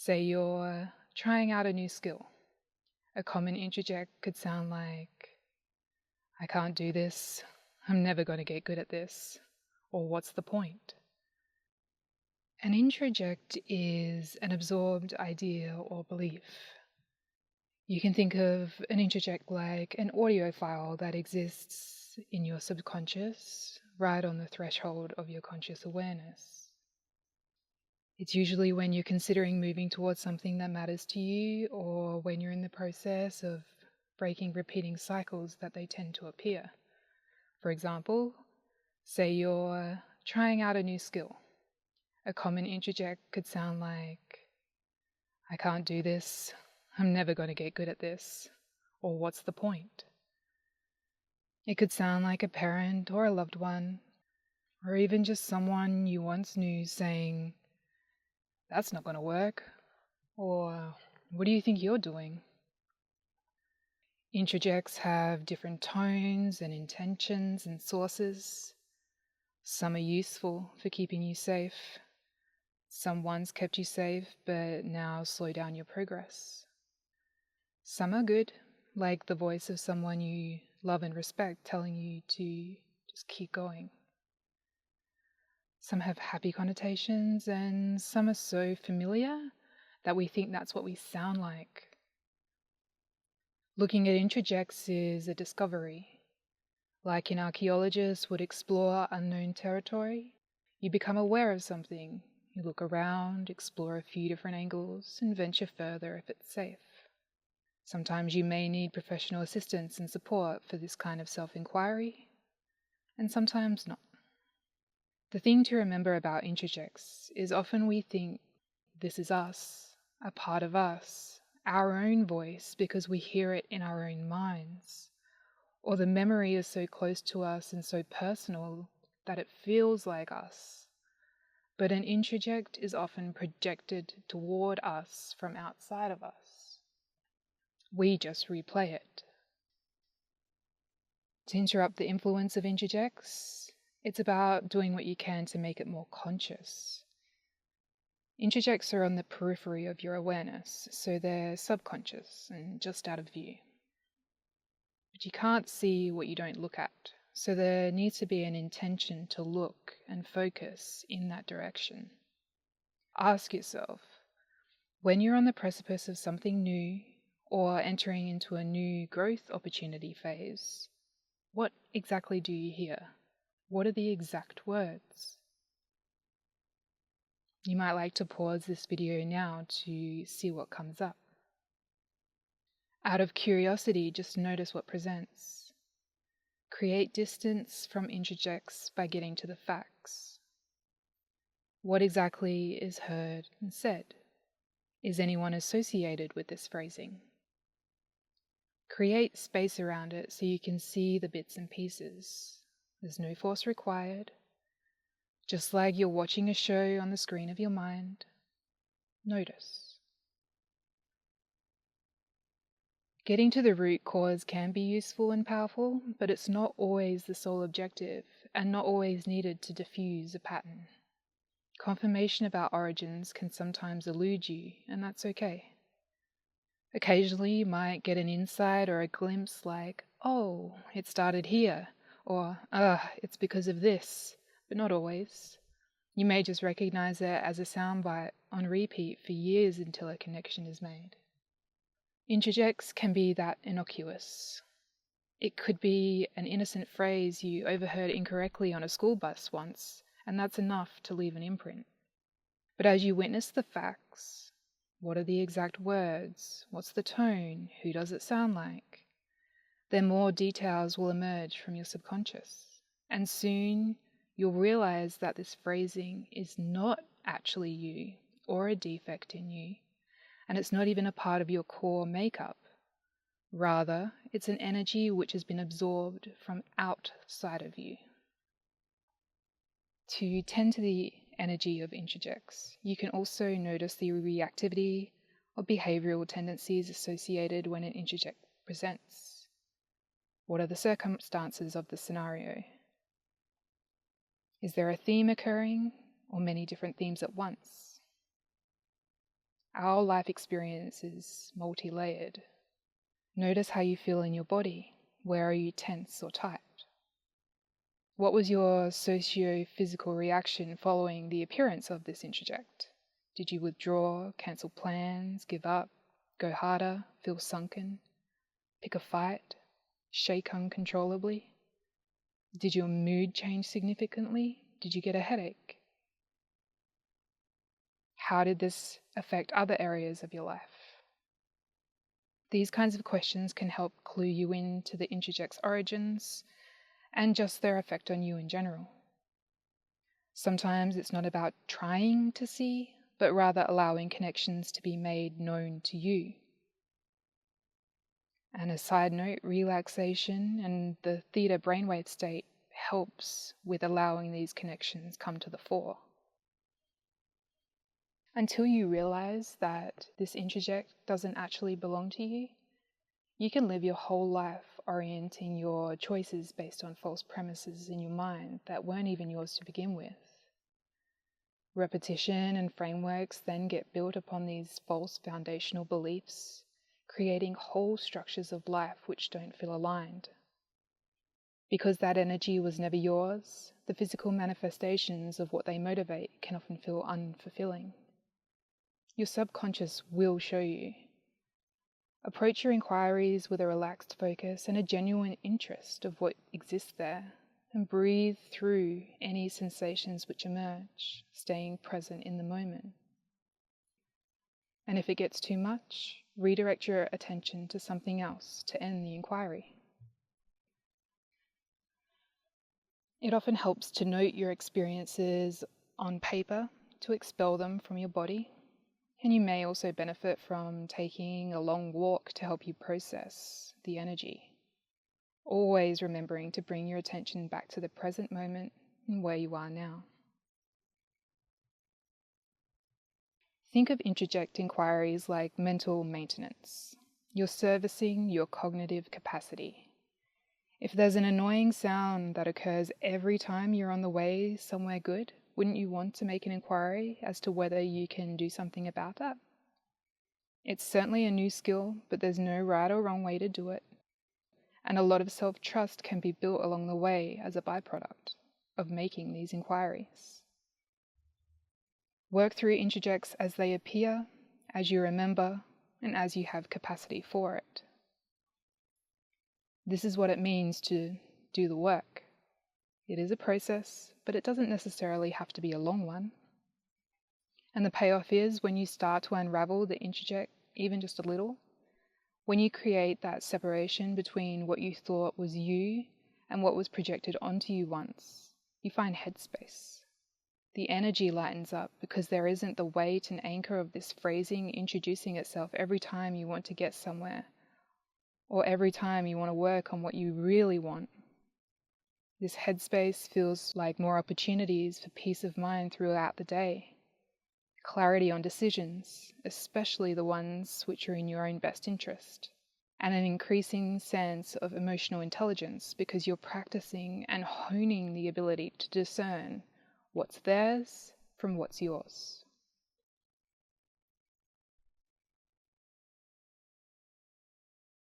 Say you're trying out a new skill. A common introject could sound like, I can't do this, I'm never going to get good at this, or what's the point? An introject is an absorbed idea or belief. You can think of an introject like an audio file that exists in your subconscious, right on the threshold of your conscious awareness. It's usually when you're considering moving towards something that matters to you, or when you're in the process of breaking repeating cycles that they tend to appear. For example, say you're trying out a new skill. A common introject could sound like, I can't do this, I'm never going to get good at this, or what's the point? It could sound like a parent or a loved one, or even just someone you once knew saying, that's not going to work, or what do you think you're doing? Introjects have different tones and intentions and sources. Some are useful for keeping you safe. Some once kept you safe, but now slow down your progress. Some are good, like the voice of someone you love and respect telling you to just keep going. Some have happy connotations, and some are so familiar that we think that's what we sound like. Looking at introjects is a discovery. Like an archaeologist would explore unknown territory, you become aware of something. You look around, explore a few different angles, and venture further if it's safe. Sometimes you may need professional assistance and support for this kind of self-inquiry, and sometimes not. The thing to remember about introjects is often we think this is us, a part of us, our own voice because we hear it in our own minds, or the memory is so close to us and so personal that it feels like us. But an introject is often projected toward us from outside of us. We just replay it. To interrupt the influence of introjects, it's about doing what you can to make it more conscious. Introjects are on the periphery of your awareness, so they're subconscious and just out of view. But you can't see what you don't look at, so there needs to be an intention to look and focus in that direction. Ask yourself, when you're on the precipice of something new or entering into a new growth opportunity phase, what exactly do you hear? What are the exact words? You might like to pause this video now to see what comes up. Out of curiosity, just notice what presents. Create distance from introjects by getting to the facts. What exactly is heard and said? Is anyone associated with this phrasing? Create space around it so you can see the bits and pieces. There's no force required. Just like you're watching a show on the screen of your mind, notice. Getting to the root cause can be useful and powerful, but it's not always the sole objective and not always needed to diffuse a pattern. Confirmation about origins can sometimes elude you, and that's okay. Occasionally you might get an insight or a glimpse like, oh, it started here, or, it's because of this, but not always. You may just recognize it as a soundbite on repeat for years until a connection is made. Introjects can be that innocuous. It could be an innocent phrase you overheard incorrectly on a school bus once, and that's enough to leave an imprint. But as you witness the facts, what are the exact words? What's the tone? Who does it sound like? Then more details will emerge from your subconscious, and soon you'll realize that this phrasing is not actually you or a defect in you, and it's not even a part of your core makeup. Rather, it's an energy which has been absorbed from outside of you. To tend to the energy of introjects, you can also notice the reactivity or behavioral tendencies associated when an introject presents. What are the circumstances of the scenario? Is there a theme occurring, or many different themes at once? Our life experience is multi-layered. Notice how you feel in your body. Where are you tense or tight? What was your socio-physical reaction following the appearance of this introject? Did you withdraw, cancel plans, give up, go harder, feel sunken, pick a fight, shake uncontrollably? Did your mood change significantly? Did you get a headache? How did this affect other areas of your life? These kinds of questions can help clue you in to the introject's origins and just their effect on you in general. Sometimes it's not about trying to see, but rather allowing connections to be made known to you. And a side note, relaxation and the theta brainwave state helps with allowing these connections come to the fore. Until you realize that this introject doesn't actually belong to you, you can live your whole life orienting your choices based on false premises in your mind that weren't even yours to begin with. Repetition and frameworks then get built upon these false foundational beliefs, creating whole structures of life which don't feel aligned. Because that energy was never yours, the physical manifestations of what they motivate can often feel unfulfilling. Your subconscious will show you. Approach your inquiries with a relaxed focus and a genuine interest of what exists there, and breathe through any sensations which emerge, staying present in the moment. And if it gets too much, redirect your attention to something else to end the inquiry. It often helps to note your experiences on paper to expel them from your body. And you may also benefit from taking a long walk to help you process the energy. Always remembering to bring your attention back to the present moment and where you are now. Think of introject inquiries like mental maintenance. You're servicing your cognitive capacity. If there's an annoying sound that occurs every time you're on the way somewhere good, wouldn't you want to make an inquiry as to whether you can do something about that? It's certainly a new skill, but there's no right or wrong way to do it. And a lot of self-trust can be built along the way as a byproduct of making these inquiries. Work through introjects as they appear, as you remember, and as you have capacity for it. This is what it means to do the work. It is a process, but it doesn't necessarily have to be a long one. And the payoff is when you start to unravel the introject, even just a little, when you create that separation between what you thought was you and what was projected onto you once, you find headspace. The energy lightens up because there isn't the weight and anchor of this phrasing introducing itself every time you want to get somewhere, or every time you want to work on what you really want. This headspace feels like more opportunities for peace of mind throughout the day. Clarity on decisions, especially the ones which are in your own best interest. And an increasing sense of emotional intelligence because you're practicing and honing the ability to discern what's theirs from what's yours.